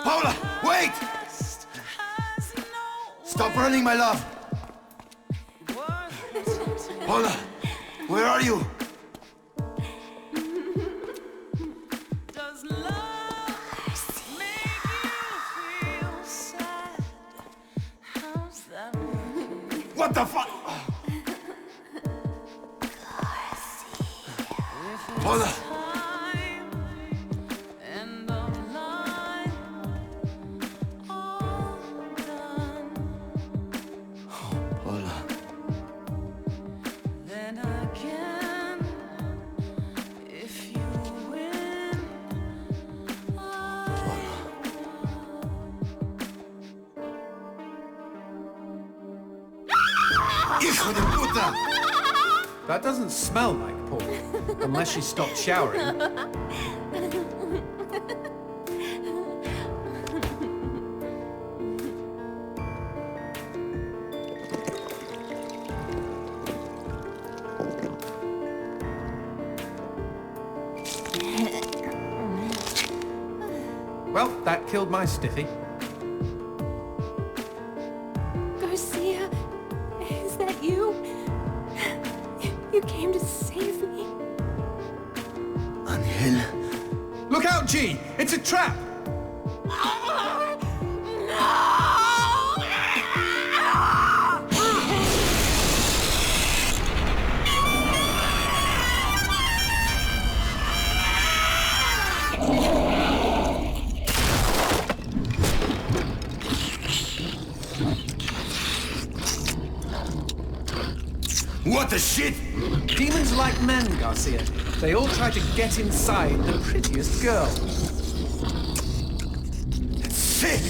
Paula, wait! Stop running, my love. Paula, where are you? What the fuck? Paula! Hijo de puta! That doesn't smell like Paul, unless she stopped showering. Well, that killed my stiffy. Garcia, is that you? You came to save me. Angel. Look out, G! It's a trap! What the shit? Demons like men, Garcia. They all try to get inside the prettiest girl. Shit!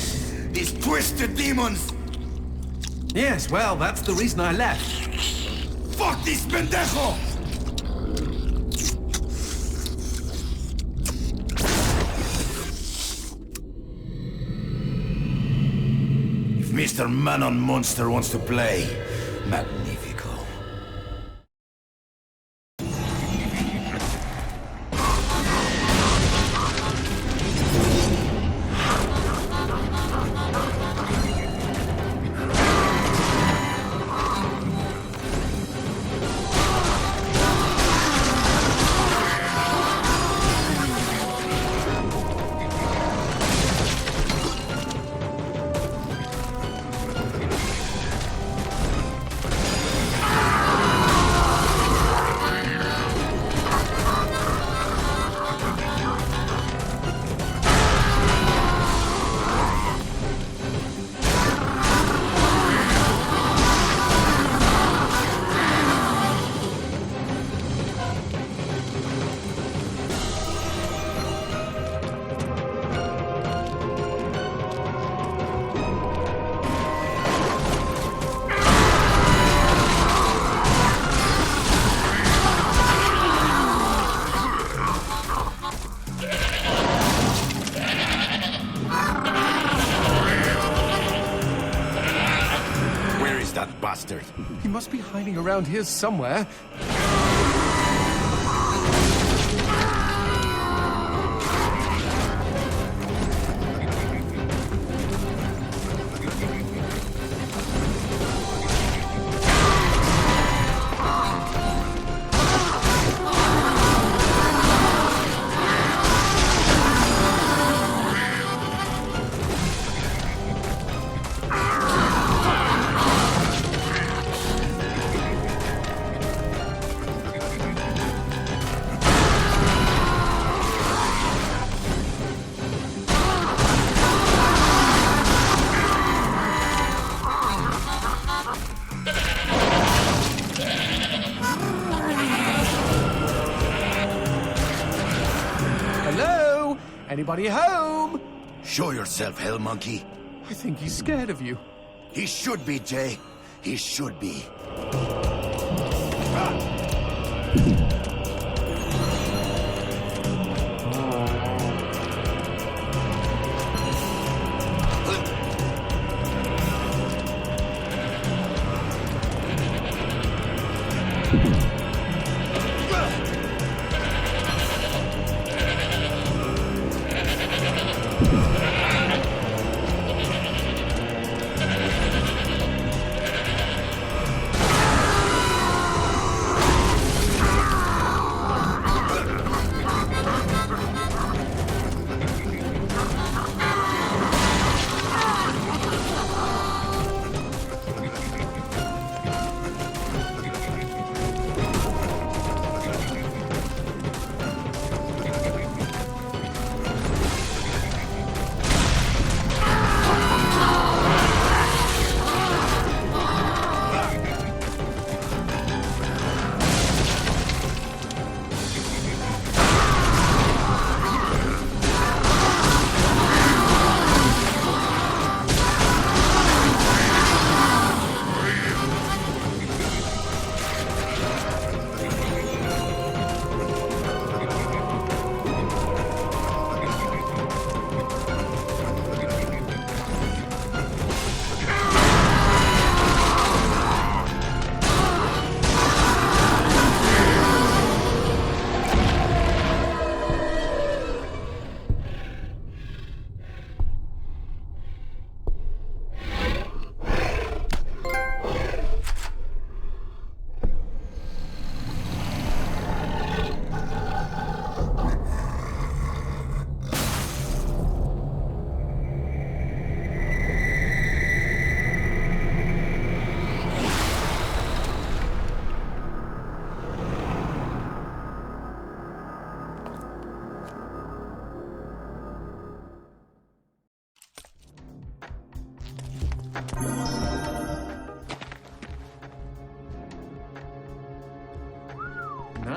These twisted demons! Yes, well, that's the reason I left. Fuck this pendejo! If Mr. Man-on-Monster wants to play, magnifico. Bastard. He must be hiding around here somewhere. Anybody home? Show yourself, hell monkey. I think he's scared of you. He should be, Jay. He should be.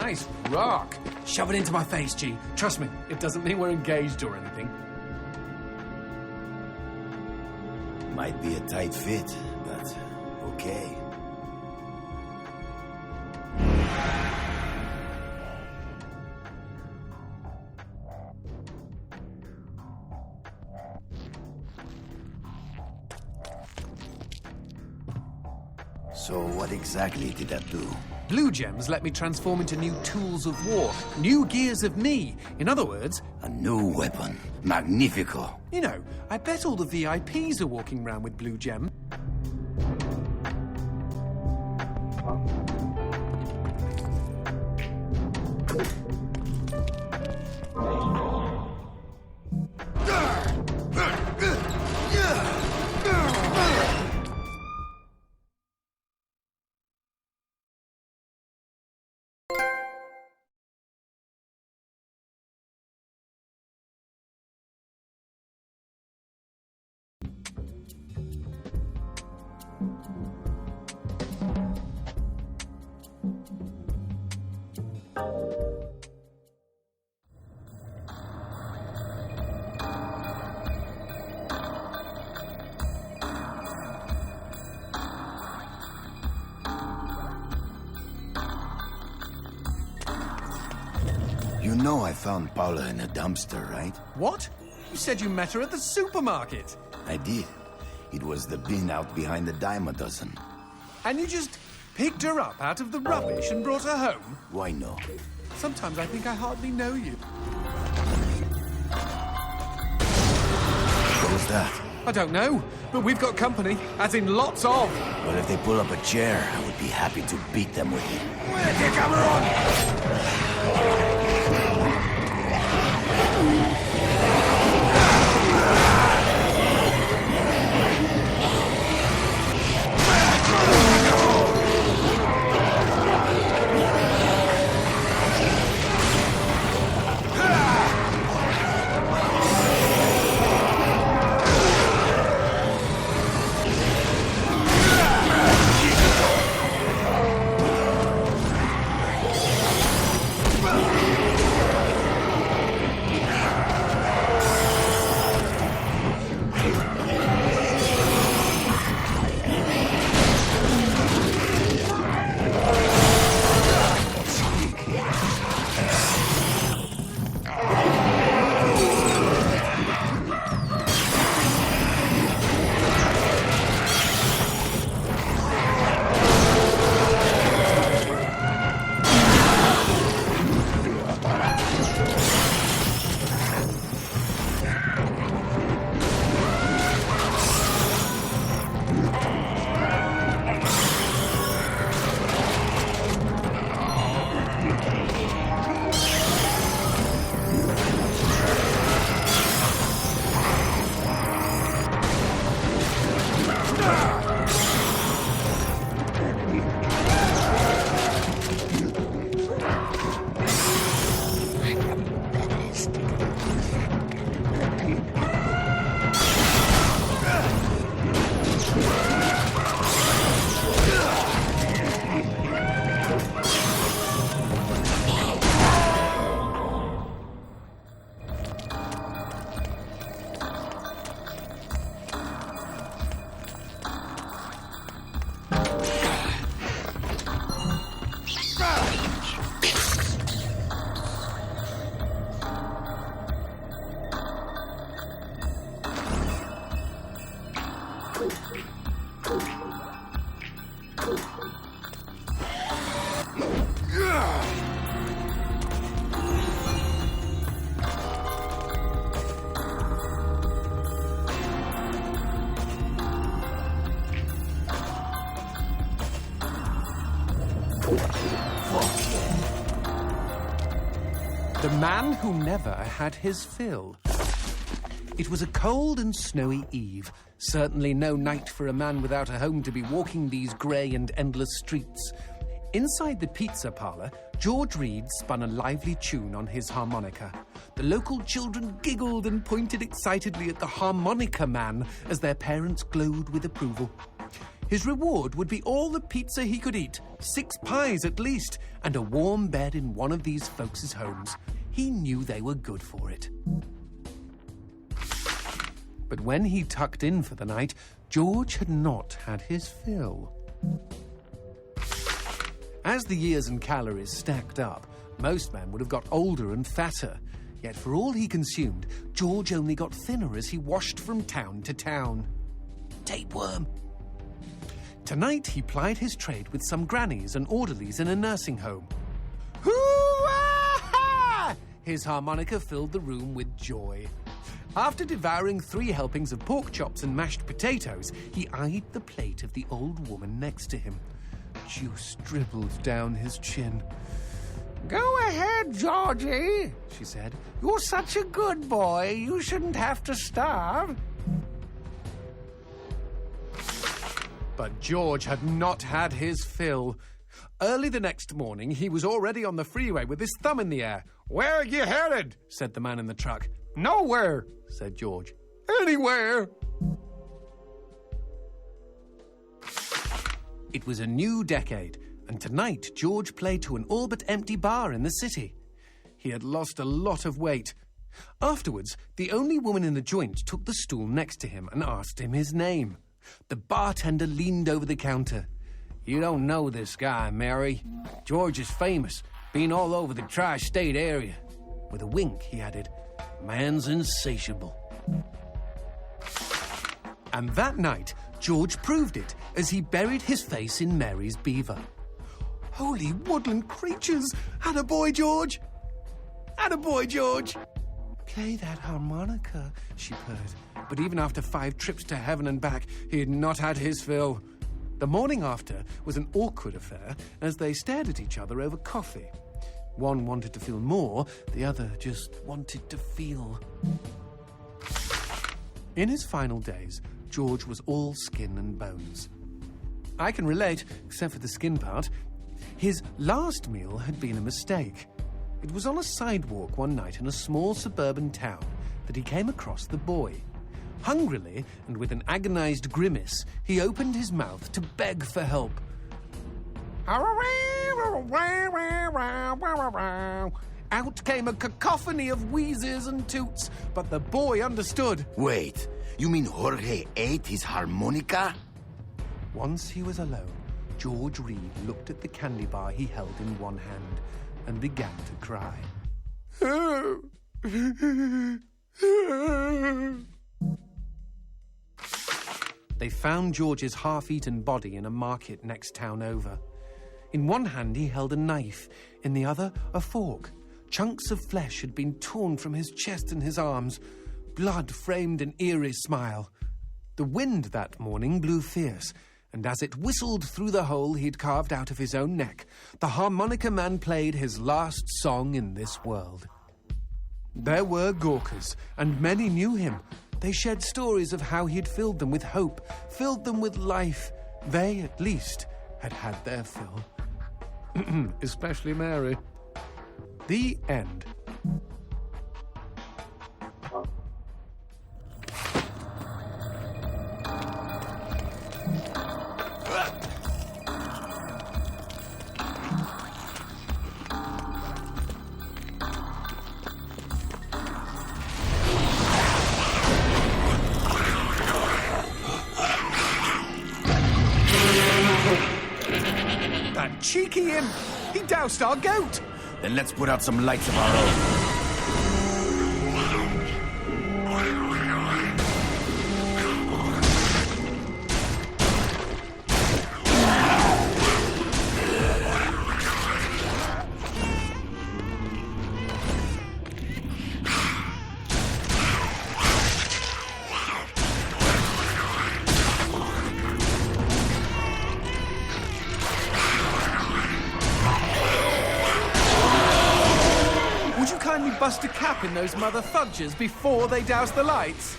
Nice rock. Shove it into my face, G. Trust me, it doesn't mean we're engaged or anything. Might be a tight fit, but okay. So what exactly did that do? Blue gems let me transform into new tools of war, new gears of me. In other words, A new weapon. Magnifico. you know, I bet all the VIPs are walking around with blue gem. You know I found Paula in a dumpster, right? What? You said you met her at the supermarket. I did. It was the bin out behind the dime a dozen. And you just picked her up out of the rubbish and brought her home? Why no? Sometimes I think I hardly know you. What was that? I don't know, but we've got company, as in lots of. Well, if they pull up a chair, I would be happy to beat them with it. Únete, cabrón! The man who never had his fill. It was a cold and snowy eve. Certainly no night for a man without a home to be walking these grey and endless streets. Inside the pizza parlour, George Reed spun a lively tune on his harmonica. The local children giggled and pointed excitedly at the harmonica man as their parents glowed with approval. His reward would be all the pizza he could eat, 6 pies at least, and a warm bed in one of these folks' homes. He knew they were good for it. But when he tucked in for the night, George had not had his fill. As the years and calories stacked up, most men would have got older and fatter. Yet for all he consumed, George only got thinner as he washed from town to town. Tapeworm. Tonight he plied his trade with some grannies and orderlies in a nursing home. Hoo-ah! His harmonica filled the room with joy. After devouring 3 helpings of pork chops and mashed potatoes, he eyed the plate of the old woman next to him. Juice dribbled down his chin. "Go ahead, Georgie," she said. "You're such a good boy. You shouldn't have to starve." But George had not had his fill. Early the next morning, he was already on the freeway with his thumb in the air. "Where are you headed?" said the man in the truck. "Nowhere," said George. "Anywhere." It was a new decade, and tonight George played to an all but empty bar in the city. He had lost a lot of weight. Afterwards, the only woman in the joint took the stool next to him and asked him his name. The bartender leaned over the counter. "You don't know this guy, Mary. George is famous, been all over the tri-state area." With a wink, he added, "Man's insatiable." And that night, George proved it as he buried his face in Mary's beaver. Holy woodland creatures! Attaboy, George! Attaboy, George! "Play that harmonica," she purred. But even after 5 trips to heaven and back, he had not had his fill. The morning after was an awkward affair as they stared at each other over coffee. One wanted to feel more, the other just wanted to feel. In his final days, George was all skin and bones. I can relate, except for the skin part. His last meal had been a mistake. It was on a sidewalk one night in a small suburban town that he came across the boy. Hungrily, and with an agonized grimace, he opened his mouth to beg for help. Out came a cacophony of wheezes and toots, but the boy understood. Wait, you mean Jorge ate his harmonica? Once he was alone, George Reed looked at the candy bar he held in one hand and began to cry. They found George's half-eaten body in a market next town over. In one hand he held a knife, in the other a fork. Chunks of flesh had been torn from his chest and his arms. Blood framed an eerie smile. The wind that morning blew fierce, and as it whistled through the hole he'd carved out of his own neck, the harmonica man played his last song in this world. There were Gawkers, and many knew him. They shared stories of how he'd filled them with hope, filled them with life. They, at least, had had their fill. Especially Mary. The end. That cheeky imp! He doused our goat! Then let's put out some lights of our own. Bust a cap in those mother fudgers before they douse the lights.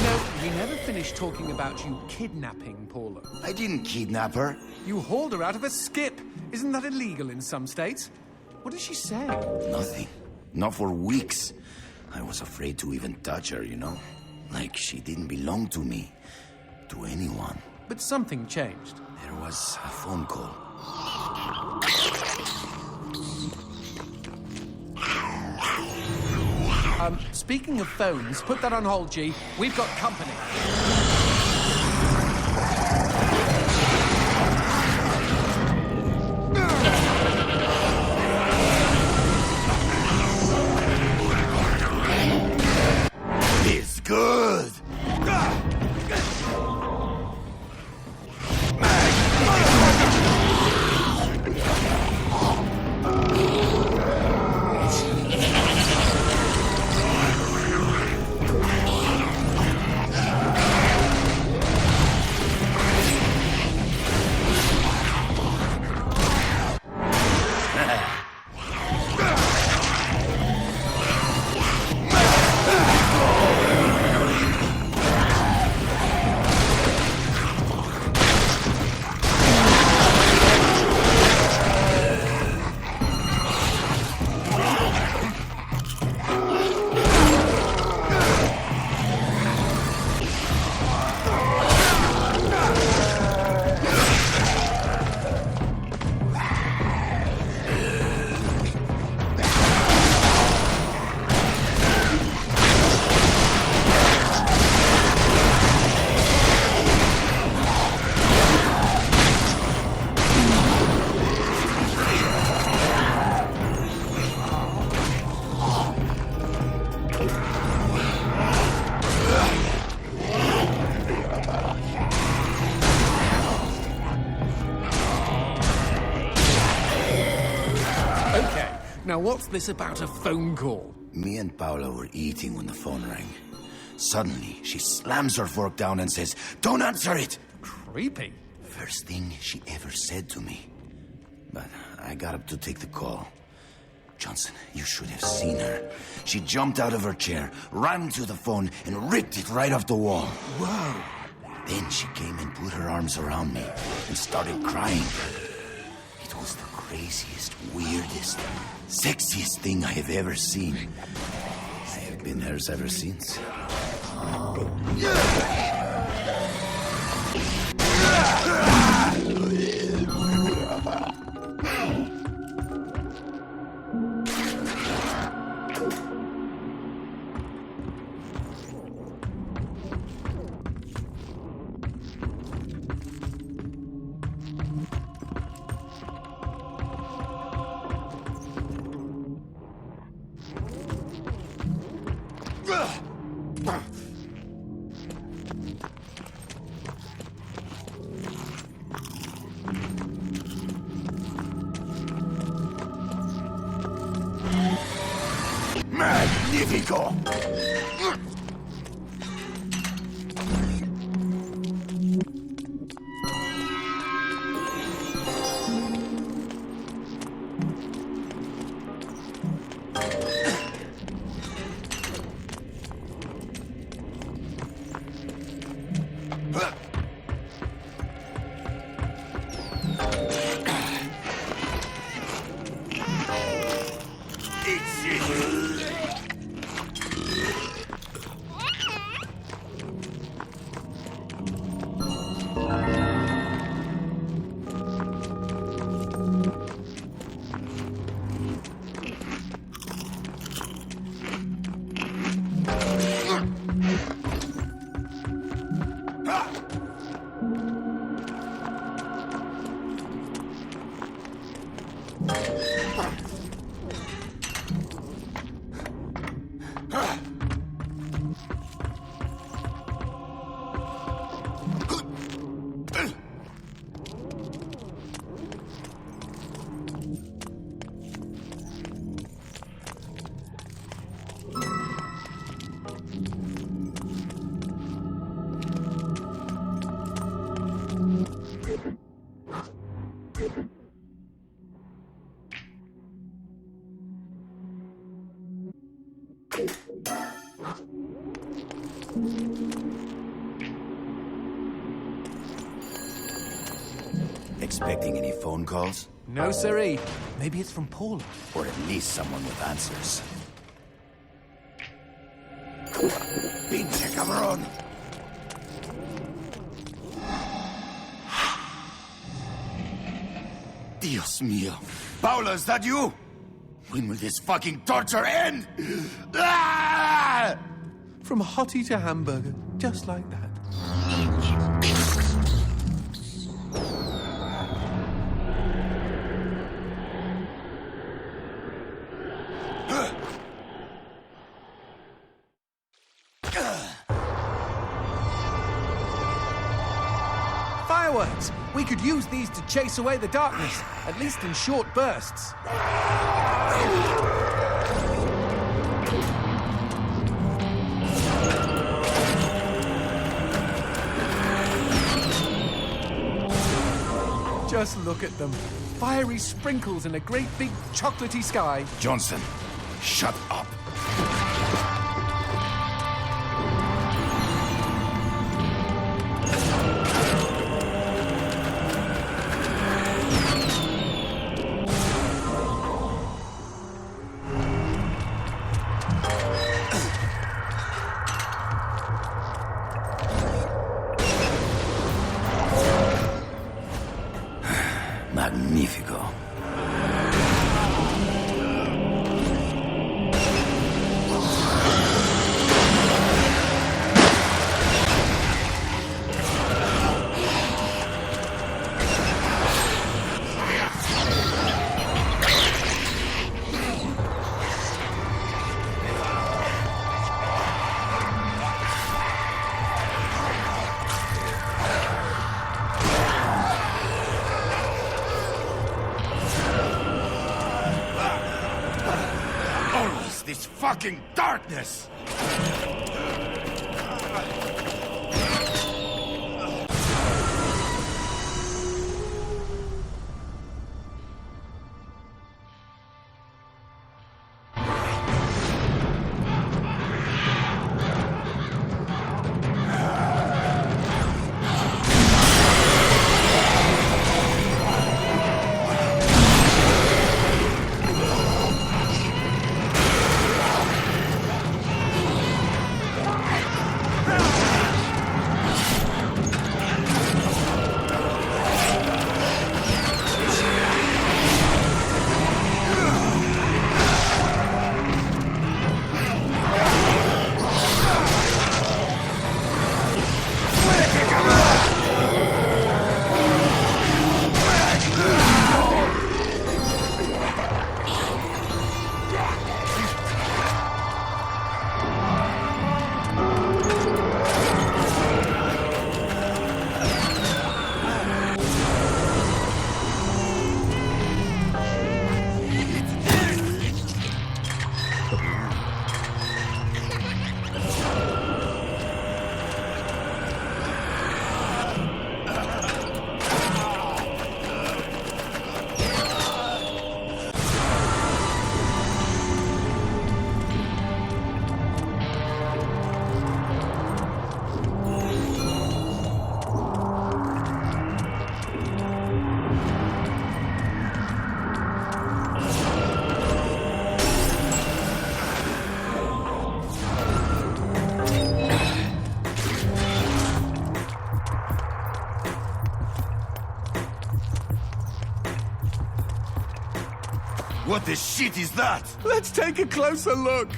No, we never finished talking about you kidnapping Paula. I didn't kidnap her. You hauled her out of a skip. Isn't that illegal in some states? What did she say? Nothing. Not for weeks. I was afraid to even touch her, you know? Like she didn't belong to me. To anyone. But something changed. There was a phone call. Speaking of phones, put that on hold, G. We've got company. It's good. Now, what's this about a phone call? Me and Paula were eating when the phone rang. Suddenly, she slams her fork down and says, "Don't answer it!" Creepy. First thing she ever said to me. But I got up to take the call. Johnson, you should have seen her. She jumped out of her chair, ran to the phone, and ripped it right off the wall. Whoa. Then she came and put her arms around me and started crying. It was the craziest, weirdest, sexiest thing I have ever seen. I have been hers ever since. Magnifico! Expecting any phone calls? No, siree. Maybe it's from Paula. Or at least someone with answers. Pinche cabrón! Dios mío. Paula, is that you? When will this fucking torture end? Ah! From hottie to hamburger, just like that. Fireworks! We could use these to chase away the darkness, at least in short bursts. Just look at them. Fiery sprinkles in a great big chocolatey sky. Johnson, shut up. Magnífico. This fucking darkness! What the shit is that? Let's take a closer look.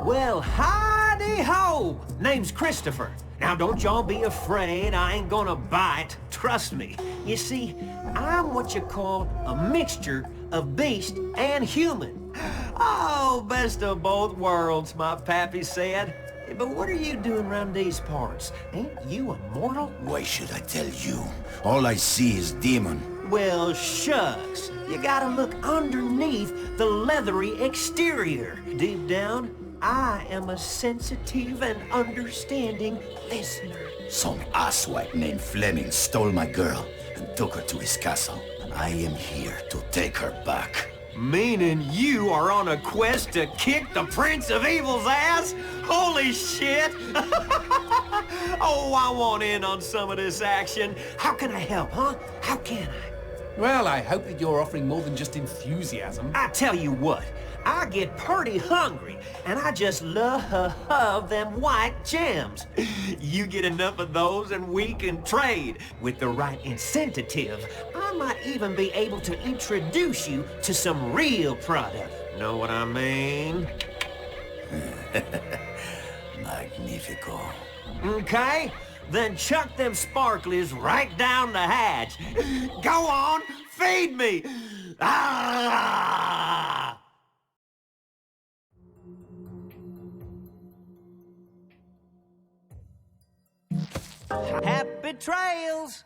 Well, howdy-ho! Name's Christopher. Now, don't y'all be afraid. I ain't gonna bite. Trust me. You see, I'm what you call a mixture of beast and human. Oh, best of both worlds, my pappy said. But what are you doing around these parts? Ain't you immortal? Why should I tell you? All I see is demon. Well, shucks. You gotta look underneath the leathery exterior. Deep down, I am a sensitive and understanding listener. Some asswipe named Fleming stole my girl and took her to his castle. And I am here to take her back. Meaning you are on a quest to kick the Prince of Evil's ass? Holy shit! Oh, I want in on some of this action. How can I help, huh? How can I? Well, I hope that you're offering more than just enthusiasm. I tell you what, I get pretty hungry, and I just love them white gems. You get enough of those and we can trade. With the right incentive, I might even be able to introduce you to some real product. Know what I mean? Magnifico. Okay, then chuck them sparklies right down the hatch. Go on, feed me! Ah! Happy trails!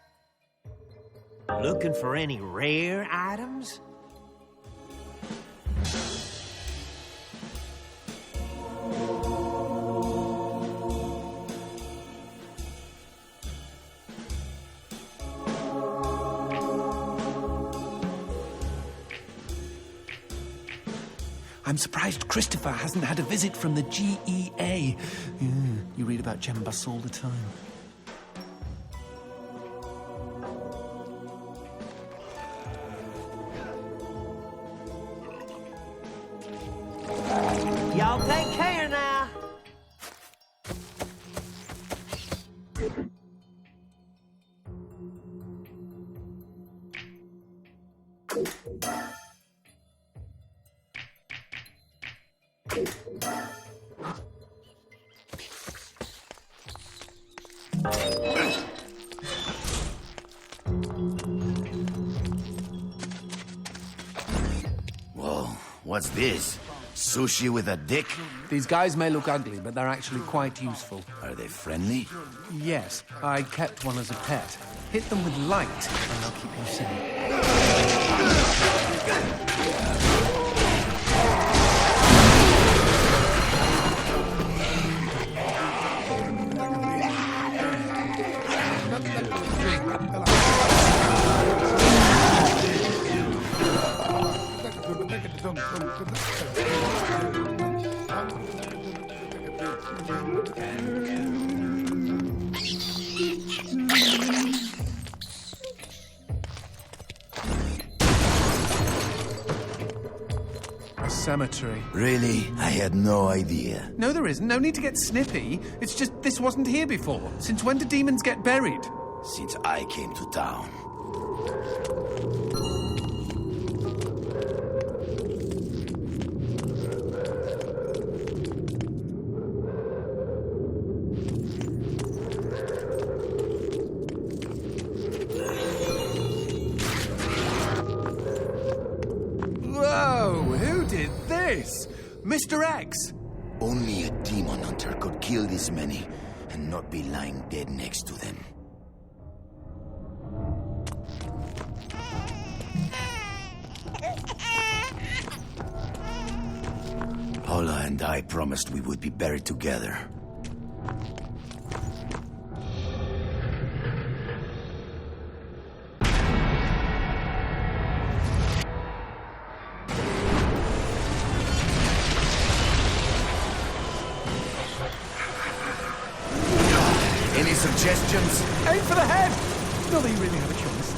Looking for any rare items? I'm surprised Christopher hasn't had a visit from the GEA. You read about gem busts all the time. Y'all take care now. Whoa, what's this? Sushi with a dick? These guys may look ugly, but they're actually quite useful. Are they friendly? Yes, I kept one as a pet. Hit them with light, and they'll keep you safe. A cemetery. Really? I had no idea. No, there isn't. No need to get snippy. It's just this wasn't here before. Since when do demons get buried? Since I came to town. Whoa, who did this? Mr. X! Only a demon hunter could kill this many and not be lying dead next to them. Paula and I promised we would be buried together. Any suggestions? Aim for the head! Not that you really have a choice.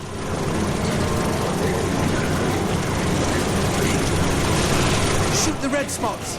Shoot the red spots!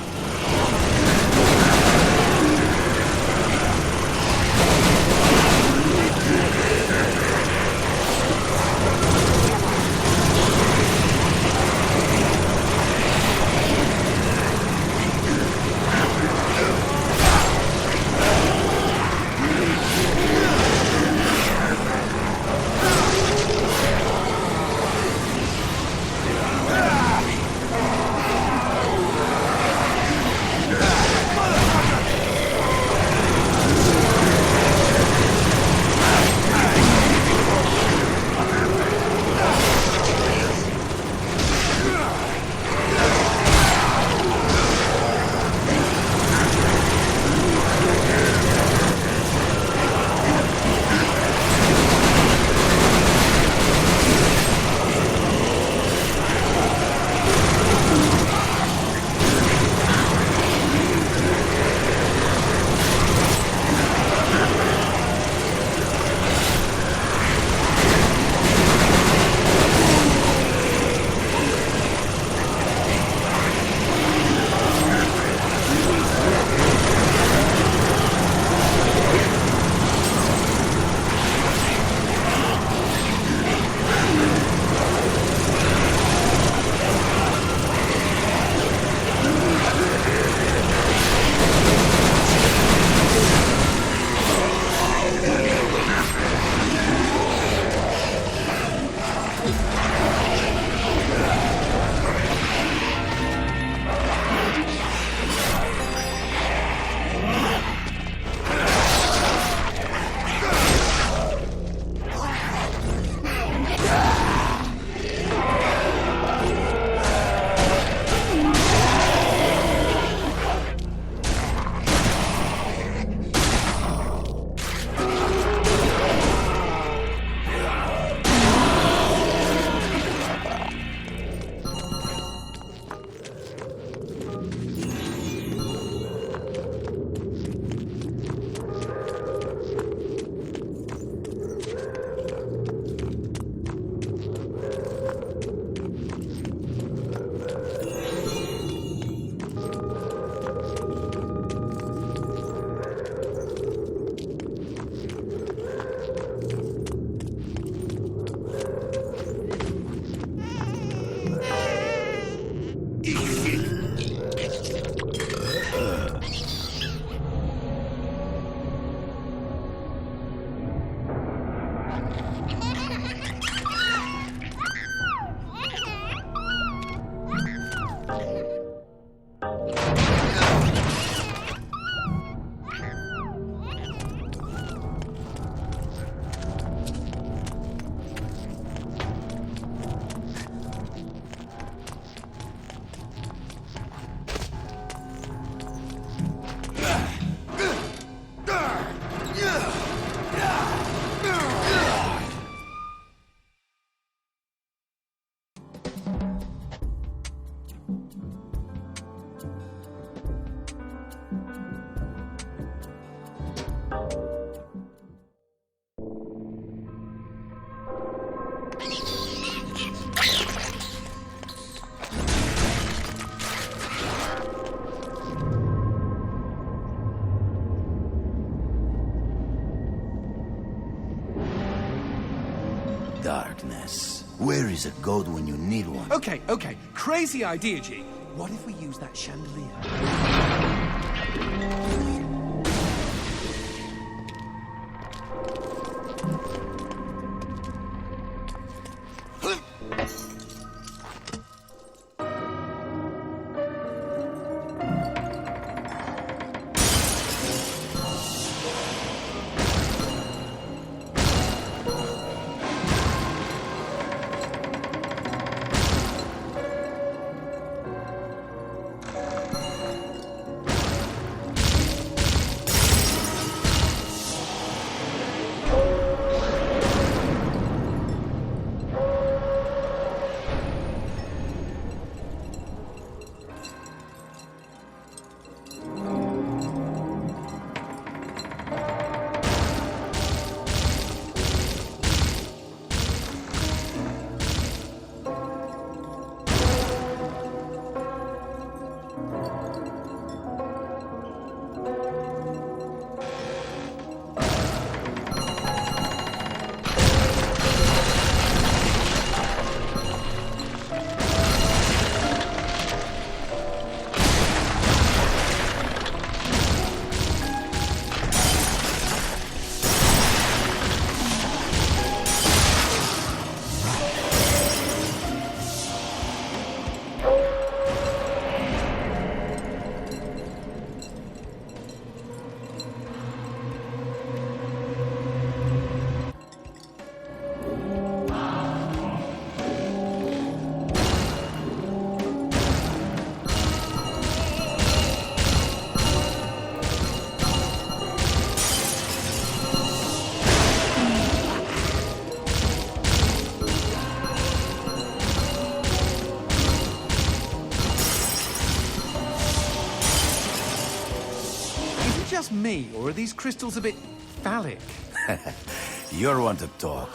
Darkness. Where is a god when you need one? Okay. Crazy idea, G. What if we use that chandelier? Just me, or are these crystals a bit phallic? You're one to talk.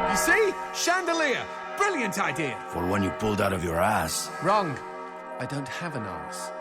You see? Chandelier! Brilliant idea! For when you pulled out of your ass. Wrong. I don't have an arse.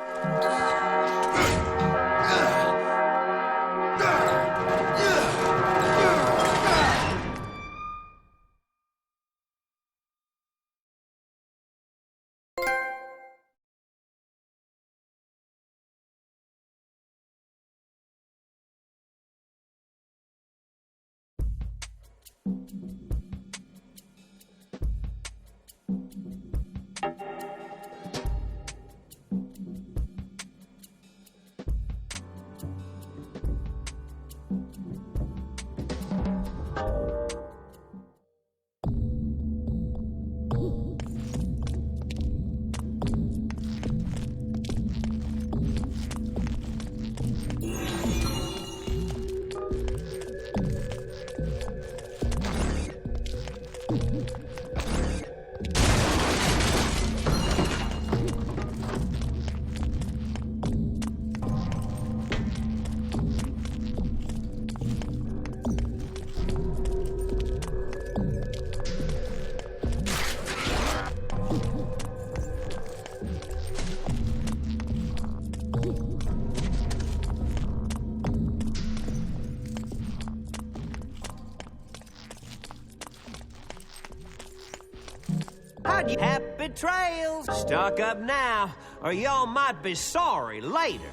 How'd you happy trails? Stock up now, or y'all might be sorry later.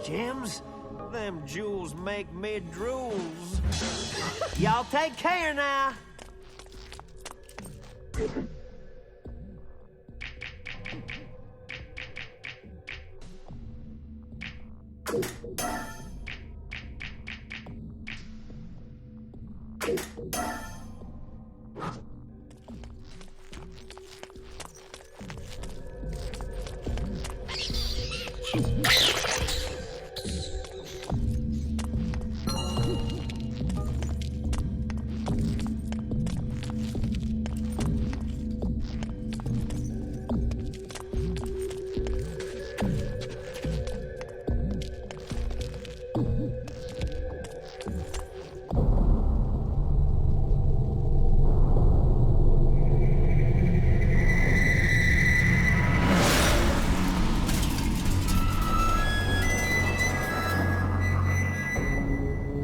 Gems? Them jewels make me drools. Y'all take care now.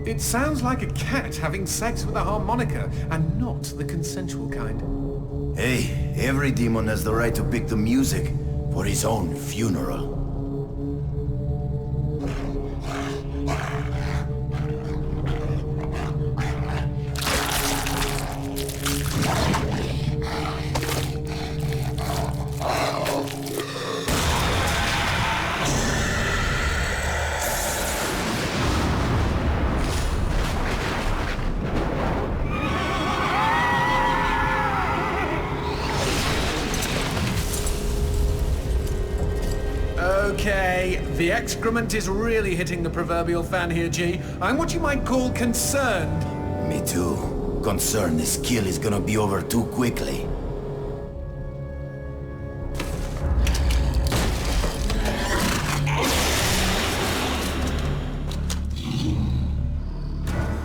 It sounds like a cat having sex with a harmonica, and not the consensual kind. Hey, every demon has the right to pick the music for his own funeral. Okay, the excrement is really hitting the proverbial fan here, G. I'm what you might call concerned. Me too. Concerned this kill is gonna be over too quickly.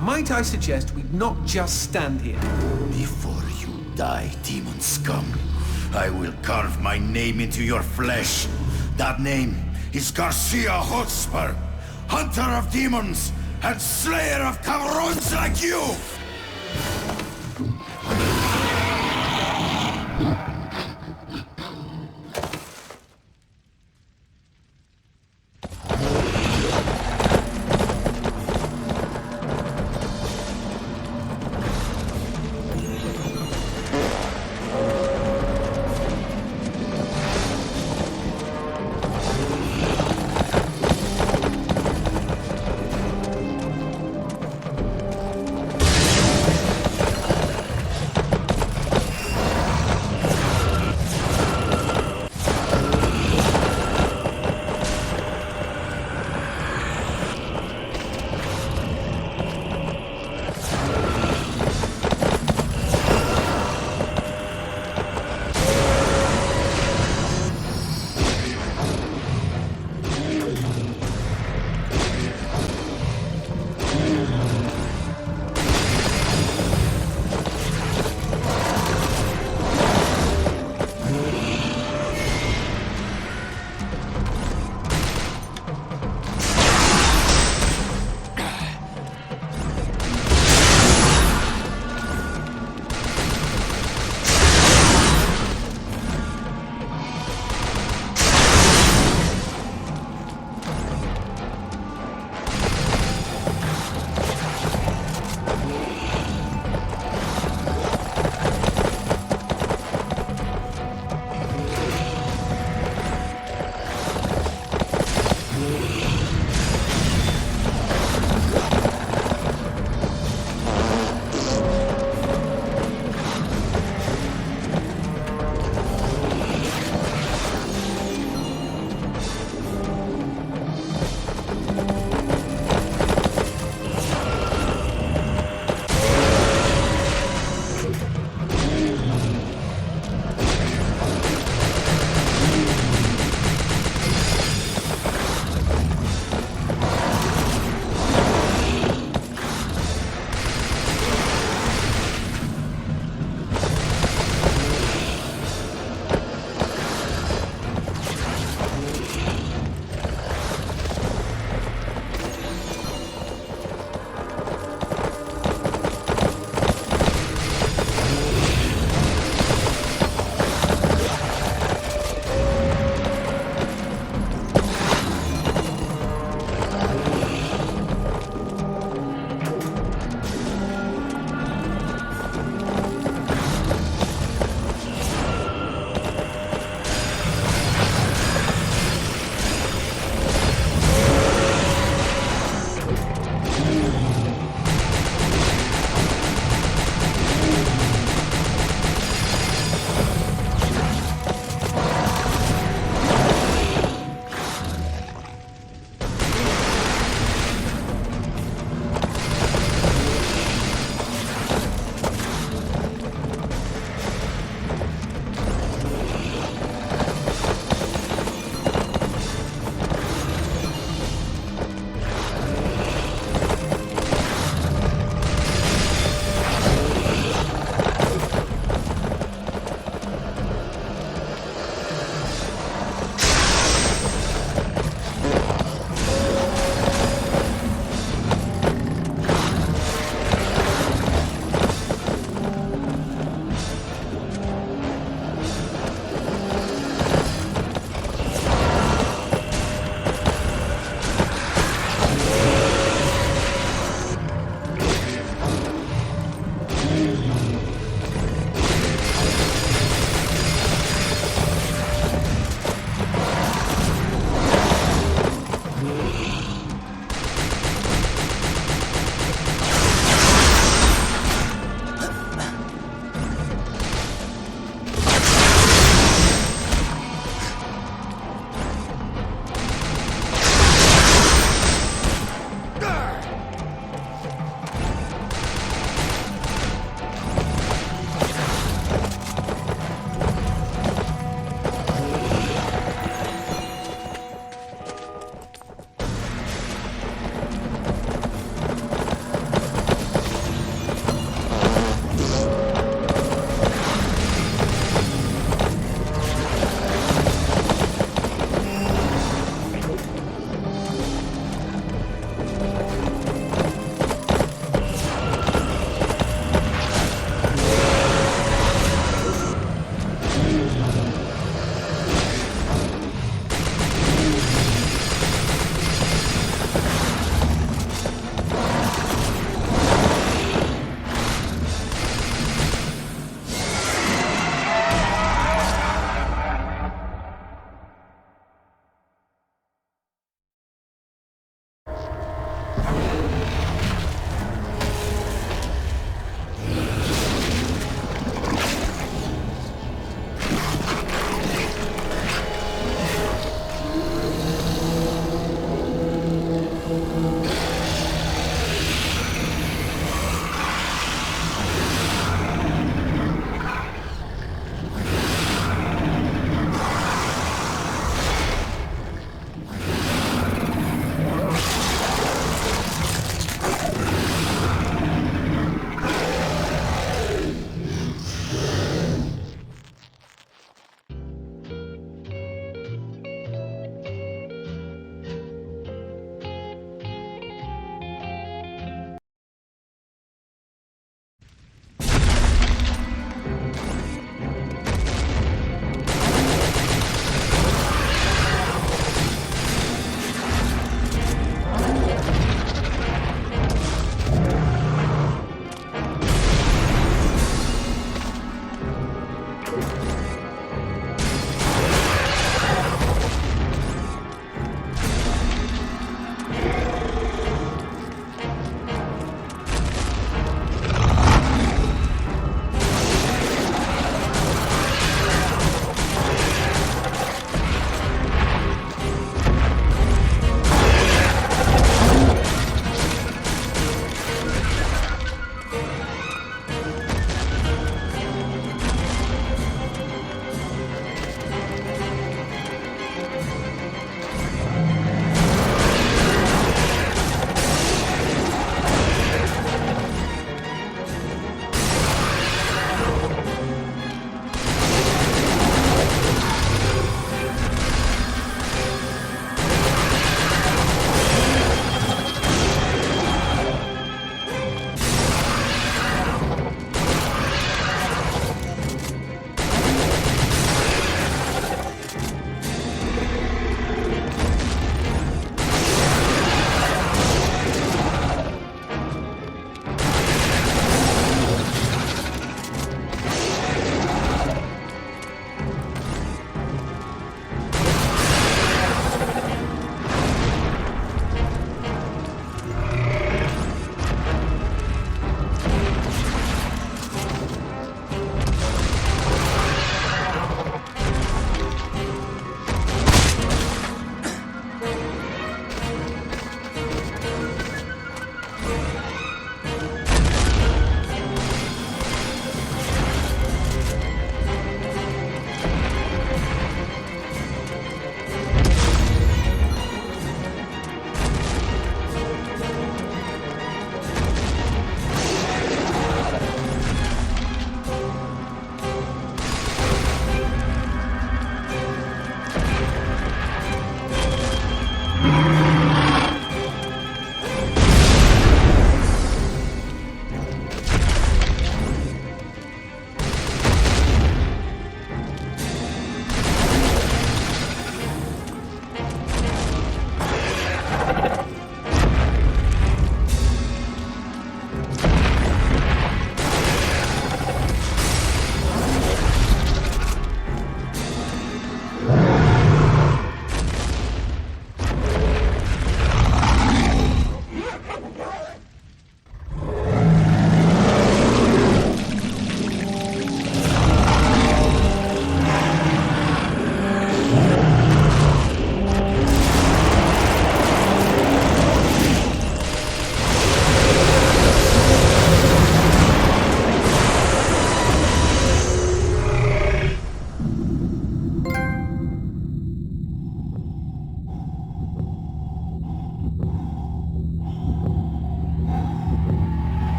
Might I suggest we not just stand here? Before you die, demon scum, I will carve my name into your flesh. That name is Garcia Hotspur, hunter of demons and slayer of cabrons like you!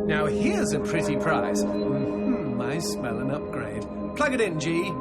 Now here's a pretty prize. I smell an upgrade. Plug it in, G.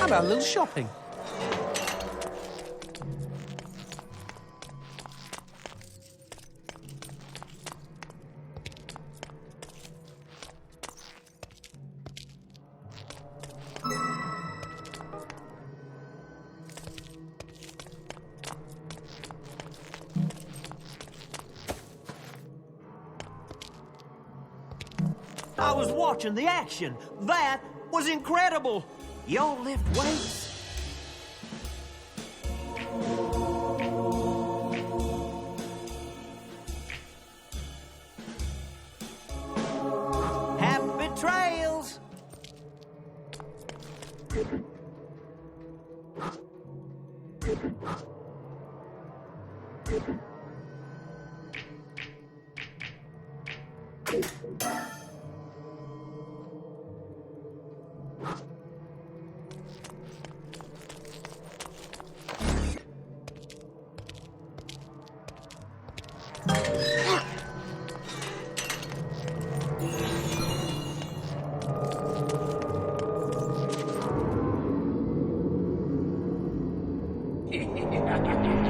How about a little shopping? I was watching the action. That was incredible. Y'all lift weights? Happy trails!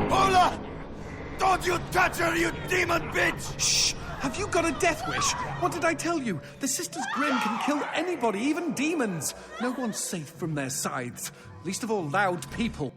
Paula! Don't you touch her, you demon bitch! Shh! Have you got a death wish? What did I tell you? The Sister's Grin can kill anybody, even demons. No one's safe from their scythes. Least of all loud people.